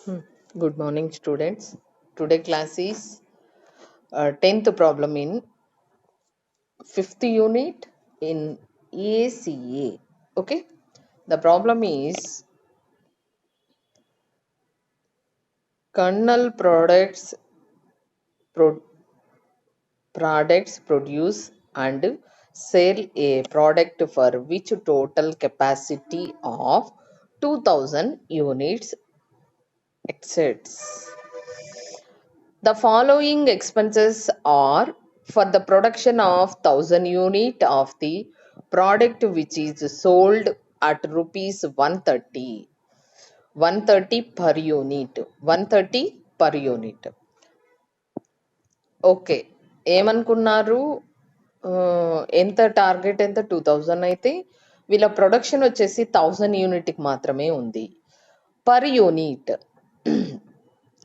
Good morning, students. Today class is 10th problem in 5th unit in ACA. Okay, the problem is kernel pro- products produce and sell a product for which total capacity of 2000 units exceeds. The following expenses are for the production of 1000 unit of the product which is sold at rupees 130. 130 per unit. 130 per unit. Okay, ఏమనుకున్నారు? ఎంత target ఎంత 2000 అయితే వీళ్ళ production వచ్చేసి 1000 యూనిట్కి మాత్రమే ఉంది. Per unit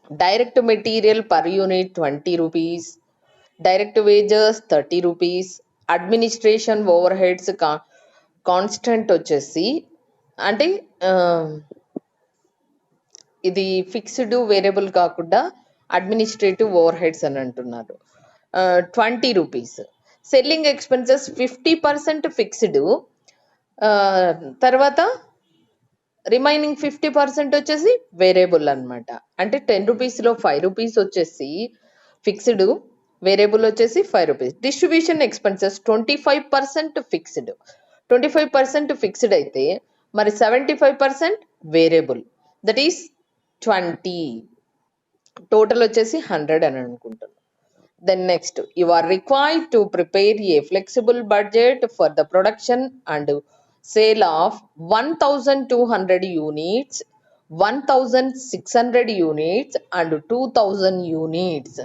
direct material per unit 20 rupees, direct wages 30 rupees, administration overheads constant వచ్చేసి అంటే ఇది ఫిక్స్డ్ వేరియబుల్ కాకుండా అడ్మినిస్ట్రేటివ్ ఓవర్ హెడ్స్ అని అంటున్నారు. 20 రూపీస్. సెల్లింగ్ ఎక్స్పెన్సెస్ 50% ఫిక్స్డ్, తర్వాత రిమైనింగ్ 50% వచ్చేసి వేరియబుల్ అనమాట. అంటే 10 రూపీస్లో 5 రూపీస్ వచ్చేసి ఫిక్స్డ్, వేరియబుల్ వచ్చేసి 5 rupees. Distribution expenses 25% fixed. 25% fixed అయితే మరి 75% వేరియబుల్, దట్ ఈస్ 20. టోటల్ వచ్చేసి 100 అని అనుకుంటున్నాను. Then next, you are required to prepare a flexible budget for the production and sale of 1200 units, 1600 units and 2000 units,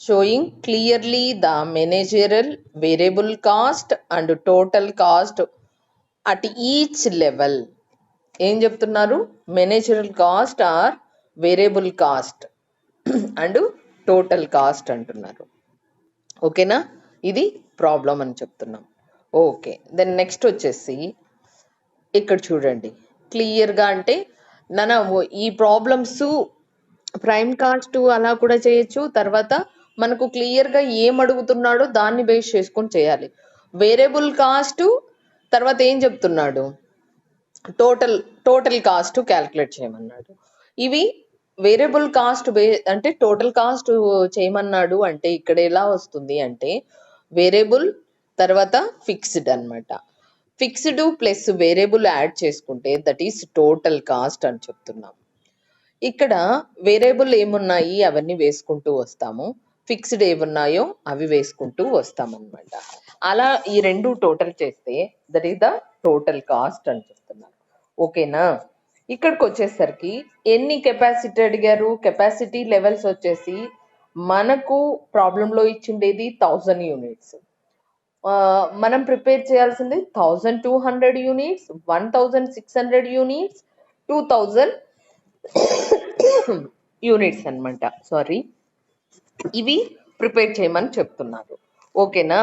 showing clearly the managerial, variable cost and total cost at each level. ఏం చెప్తున్నారు? Managerial cost or variable cost and total cost అంటున్నారు. ఓకేనా? ఇది problem అని చెప్తున్నాం. Okay, then next వచ్చేసి ఇక్కడ చూడండి క్లియర్గా. అంటే ఈ ప్రాబ్లమ్స్ ప్రైమ్ కాస్ట్ అలా కూడా చేయొచ్చు. తర్వాత మనకు క్లియర్గా ఏం అడుగుతున్నాడో దాన్ని బేస్ చేసుకొని చేయాలి. వేరియబుల్ కాస్ట్ తర్వాత ఏం చెప్తున్నాడు? టోటల్ కాస్ట్ క్యాల్కులేట్ చేయమన్నాడు. ఇవి వేరియబుల్ కాస్ట్ అంటే టోటల్ కాస్ట్ చేయమన్నాడు. అంటే ఇక్కడ ఎలా వస్తుంది అంటే వేరియబుల్ తర్వాత ఫిక్స్డ్ అనమాట. ఫిక్స్డ్ ప్లస్ వేరియబుల్ యాడ్ చేసుకుంటే దట్ ఈస్ టోటల్ కాస్ట్ అని చెప్తున్నాం. ఇక్కడ వేరియబుల్ ఏమున్నాయి అవన్నీ వేసుకుంటూ వస్తాము, ఫిక్స్డ్ ఏమున్నాయో అవి వేసుకుంటూ వస్తాం అనమాట. అలా ఈ రెండు టోటల్ చేస్తే that is the total cost అని చెప్తున్నారు. ఓకేనా? ఇక్కడికి వచ్చేసరికి ఎన్ని కెపాసిటీ అడిగారు? కెపాసిటీ లెవెల్స్ వచ్చేసి మనకు ప్రాబ్లంలో ఇచ్చిండేది 1000 యూనిట్స్. మనం ప్రిపేర్ చేయాల్సింది 1200 యూనిట్స్, 1600 యూనిట్స్, 2000 యూనిట్స్ అనమాట. సారీ, ఇవి ప్రిపేర్ చేయమని చెప్తున్నారు. ఓకేనా?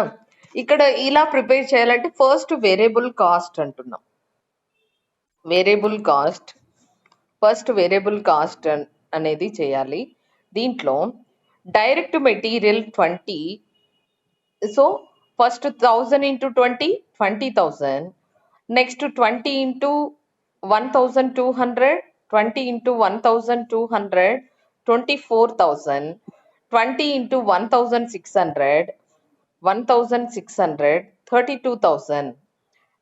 ఇక్కడ ఇలా ప్రిపేర్ చేయాలంటే ఫస్ట్ వేరియబుల్ కాస్ట్ అంటున్నాం. వేరియబుల్ కాస్ట్ అనేది చేయాలి. దీంట్లో direct material 20. So first 1000 into 20, 20,000. Next 20 into 1200, 20 into 1200, 24,000. 20 into 1600, 1600, 32,000.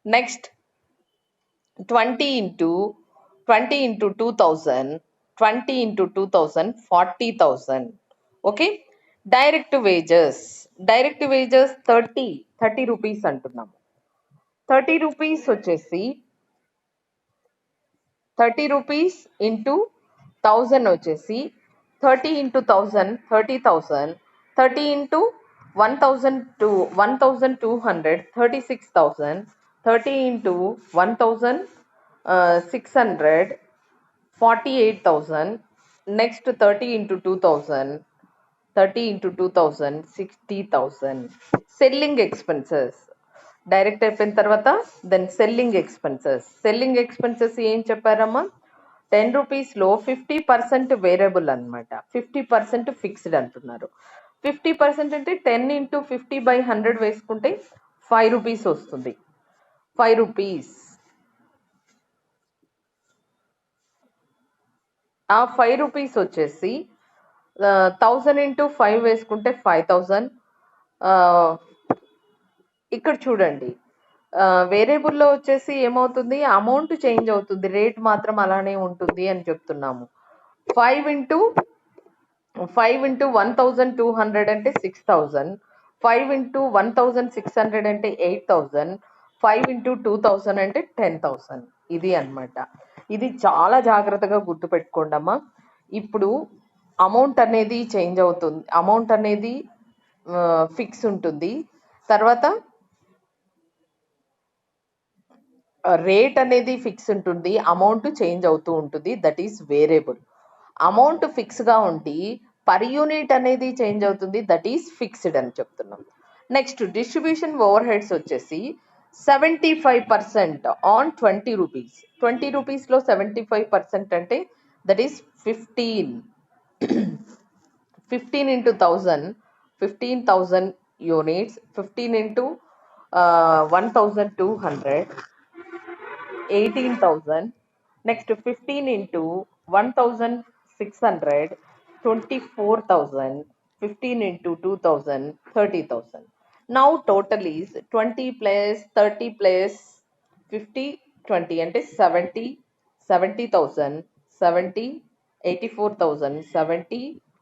Next 20 into 2000, 20 into 2000, 40,000. Okay, direct wages 30 rupees అంటున్నాము. 30 రూపీస్ వచ్చేసి 30 రూపీస్ ఇంటూ 1000 వచ్చేసి 30 into 1000, 30,000. 30 into 1200, 36,000. 30 into 1600, 48,000. Next 30 into 2000, 60,000. Selling expenses direct అయిపోయిన తర్వాత then selling expenses ఏం చెప్పారమ్మా? రూపీస్లో 50% వేరియబుల్ అనమాట, 50% fixed అంటున్నారు. 50% అంటే 10 × 50/100 వేసుకుంటే 5 రూపీస్ వస్తుంది. 5 రూపీస్. ఆ 5 రూపీస్ వచ్చేసి 1000 × 5 వేసుకుంటే 5000. ఇక్కడ చూడండి, వేరియబుల్లో వచ్చేసి ఏమవుతుంది, అమౌంట్ చేంజ్ అవుతుంది, రేట్ మాత్రం అలానే ఉంటుంది అని చెప్తున్నాము. 5 × 1200 అంటే 6000, 5 × 1600 అంటే 8000, 5 × 2000 అంటే 10,000. ఇది అన్నమాట. ఇది చాలా జాగ్రత్తగా గుర్తుపెట్టుకోండి అమ్మా. ఇప్పుడు అమౌంట్ అనేది చేంజ్ అవుతుంది, అమౌంట్ అనేది ఫిక్స్ ఉంటుంది, తర్వాత రేట్ అనేది ఫిక్స్ ఉంటుంది, అమౌంట్ చేంజ్ అవుతూ ఉంటుంది, దట్ ఈస్ వేరియబుల్. అమౌంట్ ఫిక్స్గా ఉండి పర్ యూనిట్ అనేది చేంజ్ అవుతుంది, దట్ ఈస్ ఫిక్స్డ్ అని చెప్తున్నాం. నెక్స్ట్ డిస్ట్రిబ్యూషన్ ఓవర్ హెడ్స్ వచ్చేసి 75% ఆన్ 20 రూపీస్. 20 రూపీస్లో 75% అంటే that is 15. 15 × 1000, 15,000 units. 15 × 1200, 18,000. Next 15 × 1600, 24,000. 15 × 2000, 30,000. Now total is 20 plus 30 plus 50, 20 అంటే 70, 70,000, 70, 84,000, 70,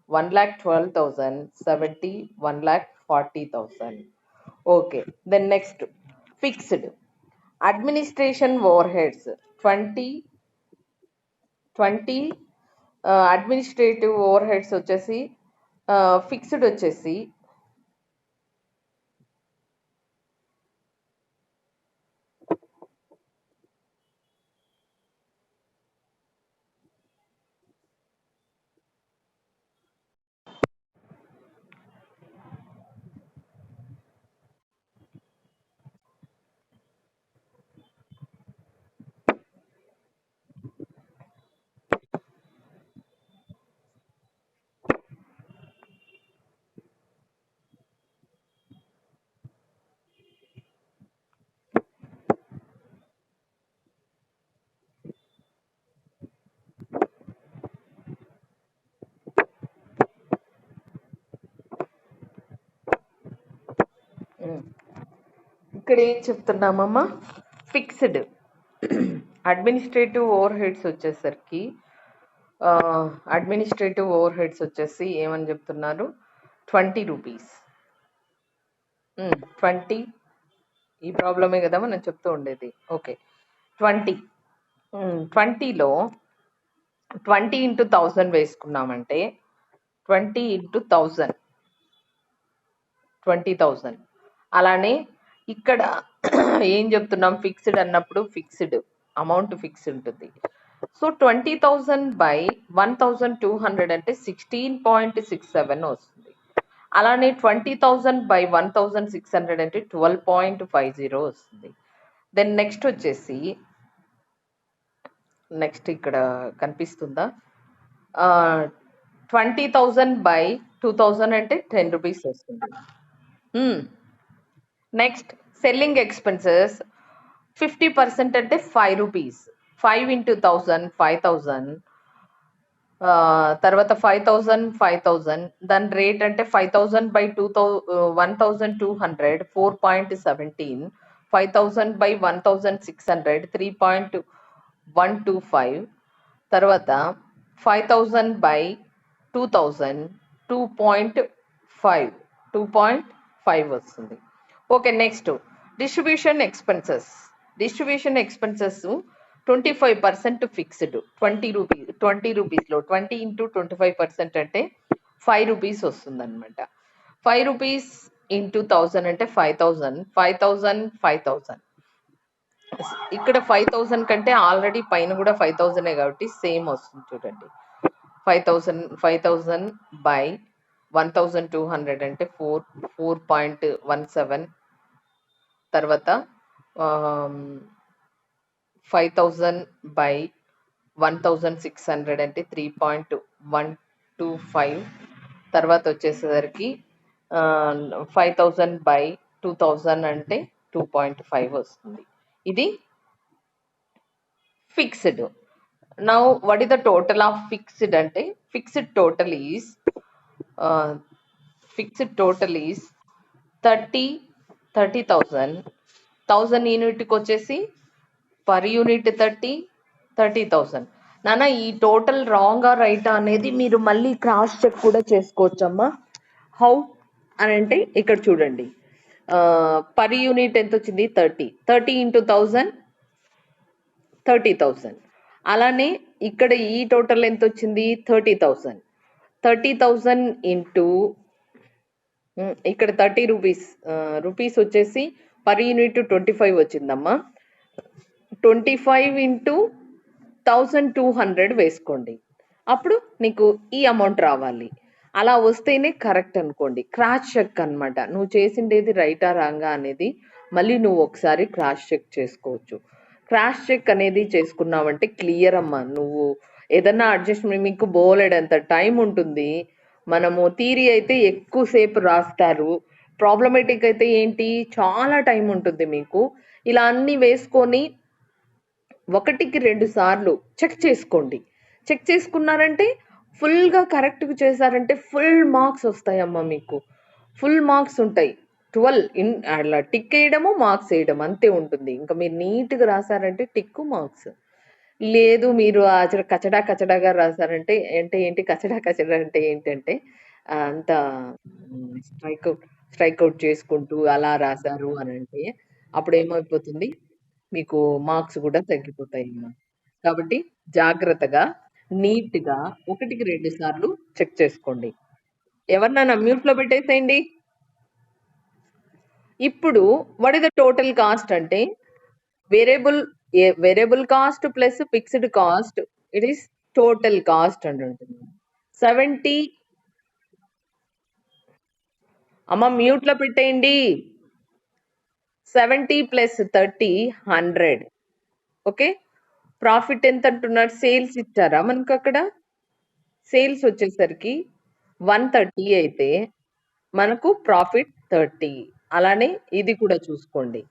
1,12,000, 70, 1,40,000. Okay, then next fixed. Administration over heads 20. Administrative over heads వచ్చేసి fixed వచ్చేసి ఇక్కడ ఏం చెప్తున్నామమ్మా, ఫిక్స్డ్ అడ్మినిస్ట్రేటివ్ ఓవర్ హెడ్స్ వచ్చేసరికి అడ్మినిస్ట్రేటివ్ ఓవర్ హెడ్స్ వచ్చేసి ఏమని చెప్తున్నారు, 20 రూపీస్. 20 ఈ ప్రాబ్లమే కదా మనం చెప్తూ ఉండేది. ఓకే, 20. 20లో 20 × 1000 వేసుకున్నామంటే 20 × 1000, 20,000. అలానే ఇక్కడ ఏం చెప్తున్నాం, ఫిక్స్డ్ అన్నప్పుడు ఫిక్స్డ్ అమౌంట్ ఫిక్స్ ఉంటుంది. సో 20,000/1200 అంటే 16.67 వస్తుంది. అలానే 20,000/1600 అంటే 12.50 వస్తుంది. దెన్ నెక్స్ట్ వచ్చేసి నెక్స్ట్ ఇక్కడ కనిపిస్తుందా, 20,000/2000 అంటే 10 రూపీస్ వస్తుంది. నెక్స్ట్ సెల్లింగ్ ఎక్స్పెన్సెస్ 50% అంటే 5 రూపీస్. 5 × 1000, 5,000. తర్వాత 5,000, 5,000. దాని రేట్ అంటే 5,000/1,200, 4.17. 5,000/1,600, 3.125. తర్వాత 5,000/2000, 2.5, 2.5 వస్తుంది. Okay, next distribution expenses. Distribution expenses 25% fixed. 20 రూపీస్లో 20 × 25% అంటే 5 రూపీస్ వస్తుంది అనమాట. 5 రూపీస్ × 1000 అంటే 5,000, 5,000, 5,000. ఇక్కడ 5,000 కంటే ఆల్రెడీ పైన కూడా 5,000 కాబట్టి సేమ్ వస్తుంది చూడండి. 5,000/1,200 అంటే 4.17. తర్వాత 5,000/2000 1600 అంటే 3.125. తర్వాత వచ్చేసరికి 5000 బై 2000 అంటే 2.5 వస్తుంది. ఇది fixed. Now what is the total of fixed అంటే fixed total is uh, fixed total is 30,000. 1000 యూనిట్కి వచ్చేసి పర్ యూనిట్ 30,000. నాన్న ఈ టోటల్ రాంగా రైటా అనేది మీరు మళ్ళీ క్రాస్ చెక్ కూడా చేసుకోవచ్చమ్మా. హౌ అని అంటే ఇక్కడ చూడండి, పర్ యూనిట్ ఎంత వచ్చింది 30 ఇంటూ 1000 30,000. అలానే ఇక్కడ ఈ టోటల్ ఎంత వచ్చింది 30,000 ఇంటూ ఇక్కడ 30 రూపీస్ వచ్చేసి పర్ యూనిట్ 25 వచ్చిందమ్మా. 25 ఇంటూ 1200 వేసుకోండి, అప్పుడు నీకు ఈ అమౌంట్ రావాలి. అలా వస్తేనే కరెక్ట్ అనుకోండి. క్రాస్ చెక్ అనమాట, నువ్వు చేసిండేది రైటా రాంగా అనేది మళ్ళీ నువ్వు ఒకసారి క్రాస్ చెక్ చేసుకోవచ్చు. క్రాస్ చెక్ అనేది చేసుకున్నావంటే క్లియర్ అమ్మా. నువ్వు ఏదన్నా అడ్జస్ట్మెంట్, మీకు బోలెడంత టైం ఉంటుంది. మనము థియరీ అయితే ఎక్కువసేపు రాస్తారు, ప్రాబ్లమేటిక్ అయితే ఏంటి చాలా టైం ఉంటుంది మీకు. ఇలా అన్ని వేసుకొని 1కి 2 సార్లు చెక్ చేసుకోండి. చెక్ చేసుకున్నారంటే ఫుల్గా కరెక్ట్గా చేశారంటే ఫుల్ మార్క్స్ వస్తాయమ్మా. మీకు ఫుల్ మార్క్స్ ఉంటాయి. 12 అలా టిక్ వేయడము మార్క్స్ వేయడం అంతే ఉంటుంది. ఇంకా మీరు నీట్గా రాశారంటే టిక్కు మార్క్స్. లేదు మీరు కచడాగా రాశారంటే అంటే ఏంటి, కచడా అంటే ఏంటంటే అంత స్ట్రైక్అవుట్ చేసుకుంటూ అలా రాశారు అని అంటే అప్పుడు ఏమైపోతుంది, మీకు మార్క్స్ కూడా తగ్గిపోతాయి అమ్మా. కాబట్టి జాగ్రత్తగా నీట్గా 1కి 2 సార్లు చెక్ చేసుకోండి. ఎవరినైనా మ్యూట్ లో పెట్టేసేయండి. ఇప్పుడు what is the total cost అంటే variable cost plus fixed cost, it is total cost అని ఉంటుంది. 70 అమ్మ మ్యూట్ లో పెట్టేయండి. 70 ప్లస్ 30 100. ఓకే, ప్రాఫిట్ ఎంత అంటున్నారు, సేల్స్ ఇచ్చారా మనకు అక్కడ? సేల్స్ వచ్చేసరికి 130 అయితే మనకు ప్రాఫిట్ 30. అలానే ఇది కూడా చూసుకోండి.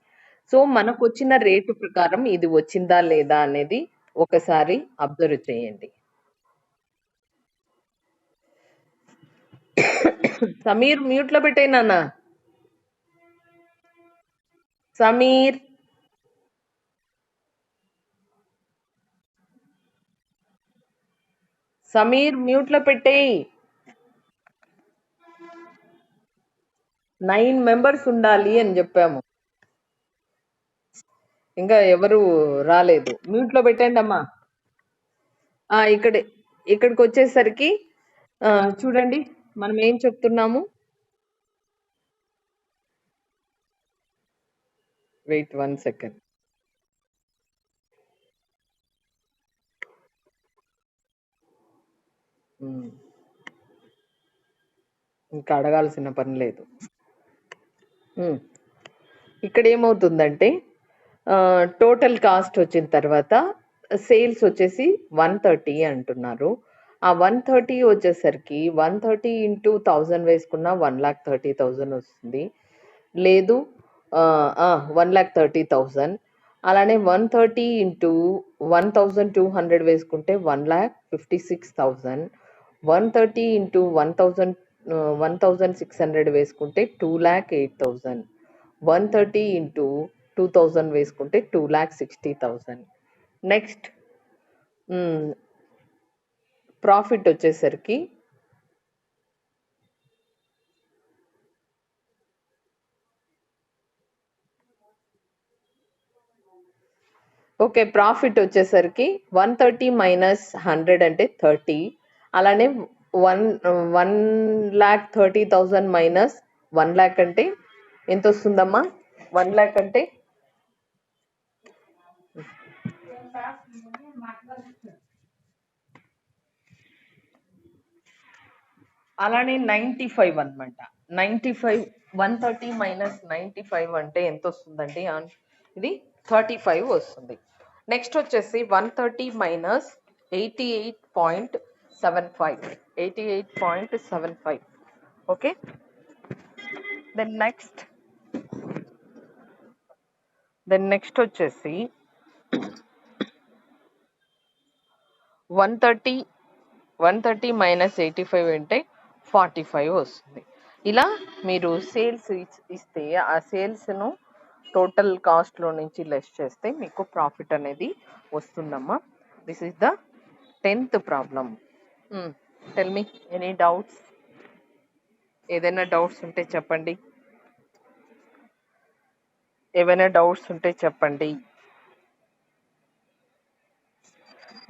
సో మనకు వచ్చిన రేటు ప్రకారం ఇది వచ్చిందా లేదా అనేది ఒకసారి అబ్జర్వ్ చేయండి. సమీర్ మ్యూట్ లో పెట్టేనా? సమీర్ మ్యూట్ లో పెట్టేయి. 9 మెంబర్స్ ఉండాలి అని చెప్పాము, ఇంకా ఎవరు రాలేదు. మ్యూట్ లో పెట్టండి అమ్మా. ఇక్కడికి వచ్చేసరికి చూడండి మనం ఏం చెప్తున్నాము. Wait 1 second. ఇంకా అడగాల్సిన పని లేదు. ఇక్కడ ఏమవుతుందంటే టోటల్ కాస్ట్ వచ్చిన తర్వాత సేల్స్ వచ్చేసి 130 అంటున్నారు. ఆ 130 వచ్చేసరికి 130 ఇంటూ 1000 వేసుకున్న 1,30,000 వస్తుంది. లేదు 1,30,000. అలానే 130 ఇంటూ 1,200 వేసుకుంటే 1,56,000. 130 ఇంటూ 1,600 వేసుకుంటే 2,08,000. 130 ఇంటూ 2000 వేసుకుంటే 2,60,000. నెక్స్ట్ ప్రాఫిట్ వచ్చేసరికి ఓకే, ప్రాఫిట్ వచ్చేసరికి 130 మైనస్ 100 అంటే 30. అలానే 1,30,000 మైనస్ 1 lakh అంటే ఎంత వస్తుందమ్మా? 1 lakh అంటే అలానే 95 అనమాట. 95 130 మైనస్ 95 అంటే ఎంత వస్తుందండి? ఇది 35 వస్తుంది. నెక్స్ట్ వచ్చేసి 130 మైనస్ 88.75. 88.75. Okay. Then next వచ్చేసి 130 మైనస్ 85 అంటే 45 వస్తుంది. ఇలా మీరు సేల్స్ ఇస్తే ఆ సేల్స్ను టోటల్ కాస్ట్లో నుంచి లెస్ చేస్తే మీకు ప్రాఫిట్ అనేది వస్తుందమ్మా. This is the 10th problem. Tell me any doubts? ఏదైనా డౌట్స్ ఉంటే చెప్పండి.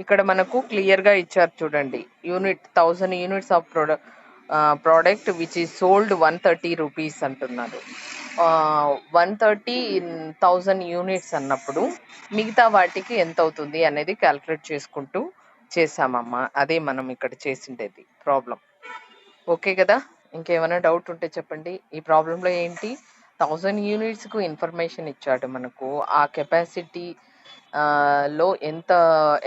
ఇక్కడ మనకు క్లియర్గా ఇచ్చారు చూడండి. Unit 1000 units of product which is sold 130 rupees అంటున్నారు. 130,000 యూనిట్స్ అన్నప్పుడు మిగతా వాటికి ఎంత అవుతుంది అనేది క్యాల్కులేట్ చేసుకుంటూ చేసామమ్మా. అదే మనం ఇక్కడ చేసిండేది ప్రాబ్లం. ఓకే కదా? ఇంకేమైనా డౌట్ ఉంటే చెప్పండి. ఈ ప్రాబ్లంలో ఏంటి, 1000 యూనిట్స్కు ఇన్ఫర్మేషన్ ఇచ్చాడు మనకు. ఆ కెపాసిటీ లో ఎంత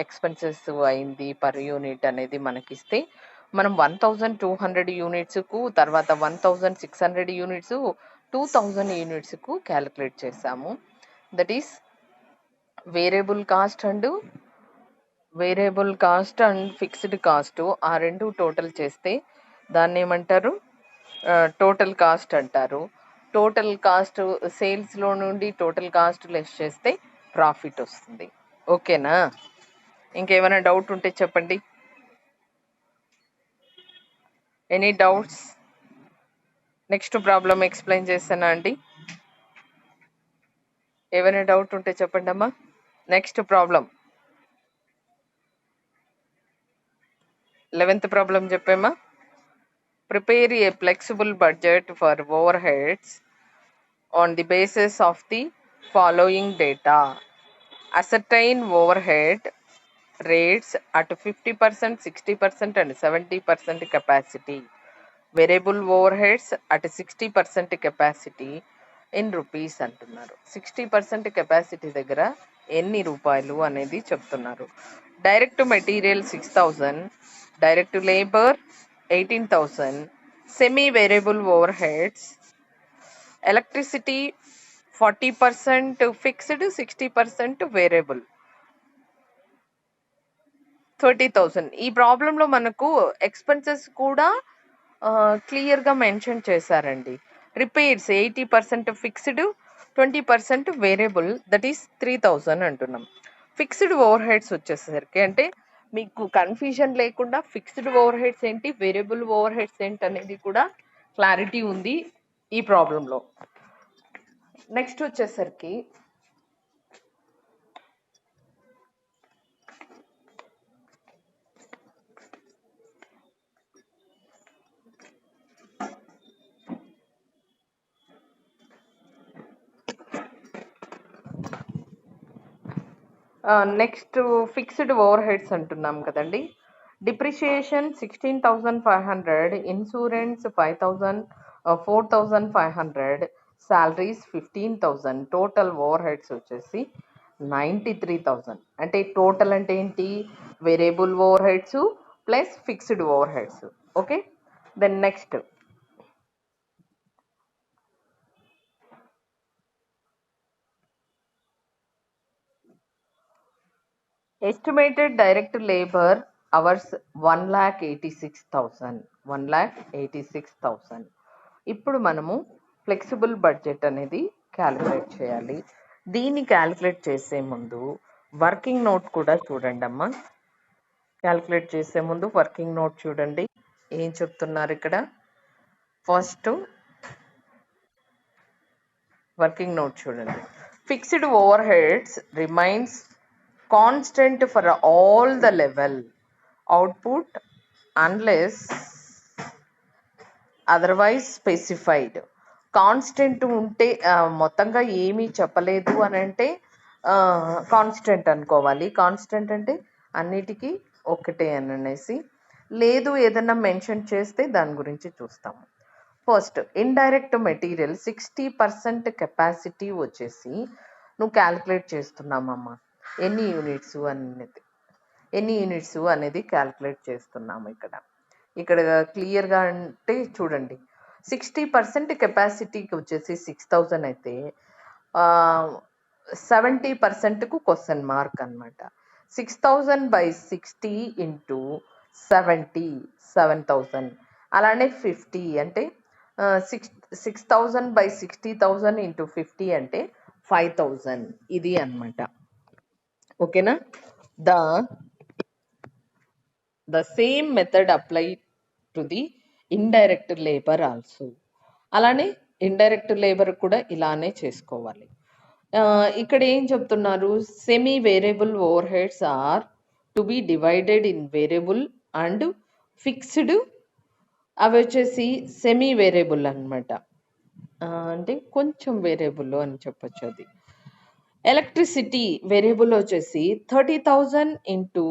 ఎక్స్పెన్సెస్ అయింది పర్ యూనిట్ అనేది మనకిస్తే మనం 1200 యూనిట్స్కు, తర్వాత 1600 యూనిట్స్, 2000 యూనిట్స్కు క్యాలిక్యులేట్ చేసాము. That is variable cost and fixed cost. ఆ రెండు టోటల్ చేస్తే దాన్ని ఏమంటారు, టోటల్ కాస్ట్ అంటారు. టోటల్ కాస్ట్ సేల్స్లో నుండి టోటల్ కాస్ట్ లెస్ చేస్తే ప్రాఫిట్ వస్తుంది. ఓకేనా? ఇంకేమైనా డౌట్ ఉంటే చెప్పండి. Any doubts? Next problem explain చేస్తానా అండి? ఏమైనా డౌట్ ఉంటే చెప్పండి అమ్మా. నెక్స్ట్ ప్రాబ్లం 11th ప్రాబ్లం చెప్పామా. Prepare a flexible budget for overheads on the basis of the following data. Ascertain overhead rates at 50%, 60% and 70% capacity. Variable overheads at 60% capacity in rupees అంటున్నారు. 60% capacity దగ్గర ఎన్ని రూపాయలు అనేది చెప్తున్నారు. Direct material 6000, direct labour 18,000, semi variable over heads, electricity 40% fixed, 60% variable, 30,000. ఈ ప్రాబ్లంలో మనకు expenses కూడా క్లియర్గా మెన్షన్ చేశారండి. Repairs 80% fixed, 20% variable, that is 3000 అంటున్నాం. ఫిక్స్డ్ ఓవర్ హెడ్స్ వచ్చేసరికి అంటే మీకు కన్ఫ్యూజన్ లేకుండా ఫిక్స్డ్ ఓవర్ హెడ్స్ ఏంటి, వేరియబుల్ ఓవర్ హెడ్స్ ఏంటి అనేది కూడా క్లారిటీ ఉంది ఈ ప్రాబ్లంలో. నెక్స్ట్ వచ్చేసరికి నెక్స్ట్ ఫిక్స్డ్ ఓవర్ హెడ్స్ అంటున్నాం కదండి. Depreciation 16,500, insurance 5,000, 4,500, salaries 15,000, total overheads వచ్చేసి 93,000. అంటే టోటల్ అంటే ఏంటి, variable overheads plus fixed overheads. Okay. Then next estimated direct labour hours 1,86,000. ఇప్పుడు మనము ఫ్లెక్సిబుల్ బడ్జెట్ అనేది క్యాలిక్యులేట్ చేయాలి. దీన్ని క్యాలిక్యులేట్ చేసే ముందు వర్కింగ్ నోట్ కూడా చూడండి అమ్మా. క్యాలిక్యులేట్ చేసే ముందు వర్కింగ్ నోట్ చూడండి ఏం చెప్తున్నారు ఇక్కడ. ఫస్ట్ వర్కింగ్ నోట్ చూడండి. Fixed over heads remains constant for all the level output unless otherwise specified. Constant ఉంటే మొత్తంగా ఏమీ చెప్పలేదు అని అంటే కాన్స్టెంట్ అనుకోవాలి. కాన్స్టెంట్ అంటే అన్నిటికీ ఒకటే అని అనేసి, లేదు ఏదన్నా మెన్షన్ చేస్తే దాని గురించి చూస్తాము. ఫస్ట్ ఇండైరెక్ట్ మెటీరియల్ 60% కెపాసిటీ వచ్చేసి నువ్వు క్యాలిక్యులేట్ చేస్తున్నామమ్మా. ఎన్ని యూనిట్స్ అనేది ఎన్ని యూనిట్స్ అనేది క్యాల్కులేట్ చేస్తున్నాము ఇక్కడ క్లియర్గా అంటే చూడండి 60% కెపాసిటీకి వచ్చేసి 6000 అయితే 70%కు క్వశ్చన్ మార్క్ అనమాట 6000/60 ఇంటూ 7,000 అలానే 50 అంటే 6000/60,000 ఇంటూ 50 అంటే 5000 ఇది అనమాట. ఓకేనా? The same method applied to the indirect labor also. అలానే ఇండైరెక్ట్ లేబర్ కూడా ఇలానే చేసుకోవాలి. ఇక్కడ ఏం చెప్తున్నారు, semi variable overheads are to be divided in variable and fixed. అవి వచ్చేసి సెమీ వేరియబుల్ అనమాట, అంటే కొంచెం వేరియబుల్ అని చెప్పొచ్చు. అది ఎలక్ట్రిసిటీ వేరియబుల్ వచ్చేసి 30,000 ఇంటూ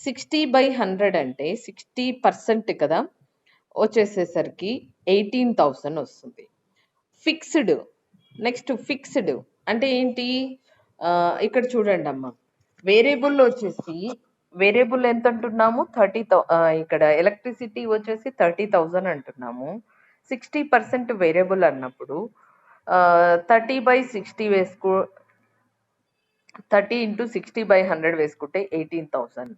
60/100 అంటే 60% కదా, వచ్చేసేసరికి 18,000 వస్తుంది. ఫిక్స్డ్, నెక్స్ట్ ఫిక్స్డ్ అంటే ఏంటి, ఇక్కడ చూడండి అమ్మ, వేరియబుల్ వచ్చేసి వేరియబుల్ ఎంత అంటున్నాము 30,000, ఇక్కడ ఎలక్ట్రిసిటీ వచ్చేసి 30,000 అంటున్నాము. 60% వేరియబుల్ అన్నప్పుడు 30/60 వేసుకో, 30 ఇంటూ 60/100 వేసుకుంటే 18,000.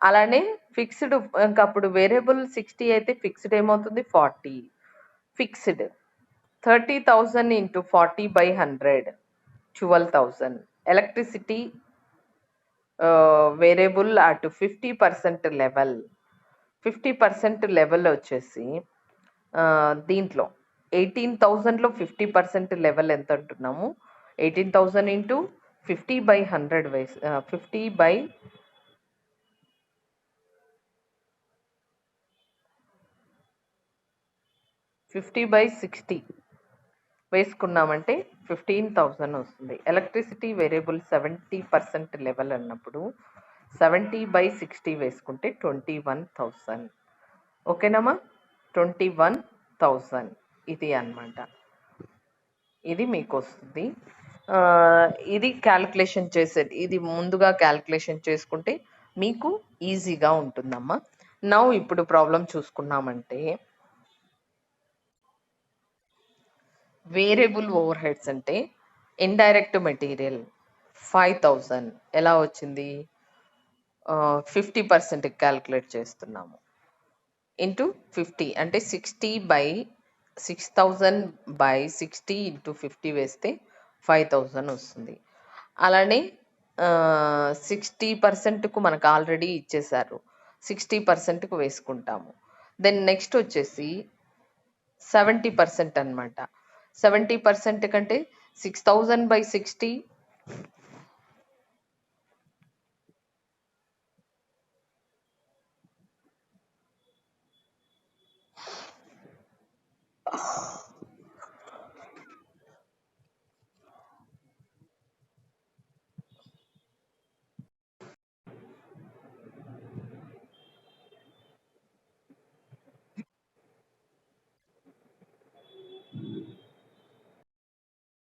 అలానే ఫిక్స్డ్ ఇంకా అప్పుడు వేరియబుల్ 60 అయితే ఫిక్స్డ్ ఏమవుతుంది 40. Fixed 30,000 into 40/100 12,000. ఎలక్ట్రిసిటీ వేరియబుల్ అటు 50% లెవెల్, 50% లెవెల్ వచ్చేసి దీంట్లో 18,000లో 50% లెవెల్ ఎంత అంటున్నాము, 18,000 ఇంటూ 50/100 వేసి 50/60 వేసుకున్నామంటే 15,000 వస్తుంది. ఎలక్ట్రిసిటీ వేరియబుల్ 70% లెవెల్ అన్నప్పుడు 70/60 వేసుకుంటే 21,000. ఓకేనమ్మా, 21,000 ఇది అన్నమాట. ఇది మీకు వస్తుంది. ఇది క్యాల్కులేషన్ చేసేది, ఇది ముందుగా క్యాల్కులేషన్ చేసుకుంటే మీకు ఈజీగా ఉంటుందమ్మా. నౌ ఇప్పుడు ప్రాబ్లం చూసుకున్నామంటే వేరియబుల్ ఓవర్ హెడ్స్ అంటే ఇండైరెక్ట్ మెటీరియల్ 5,000 ఎలా వచ్చింది, 50% క్యాల్కులేట్ చేస్తున్నాము ఇంటూ 50 అంటే 60/6000/60 ఇంటూ 50 వేస్తే 5,000 వస్తుంది. అలానే 60%కు మనకు ఆల్రెడీ ఇచ్చేసారు, 60%కు వేసుకుంటాము. దెన్ నెక్స్ట్ వచ్చేసి 70% అనమాట. 70% కంటే 6000/60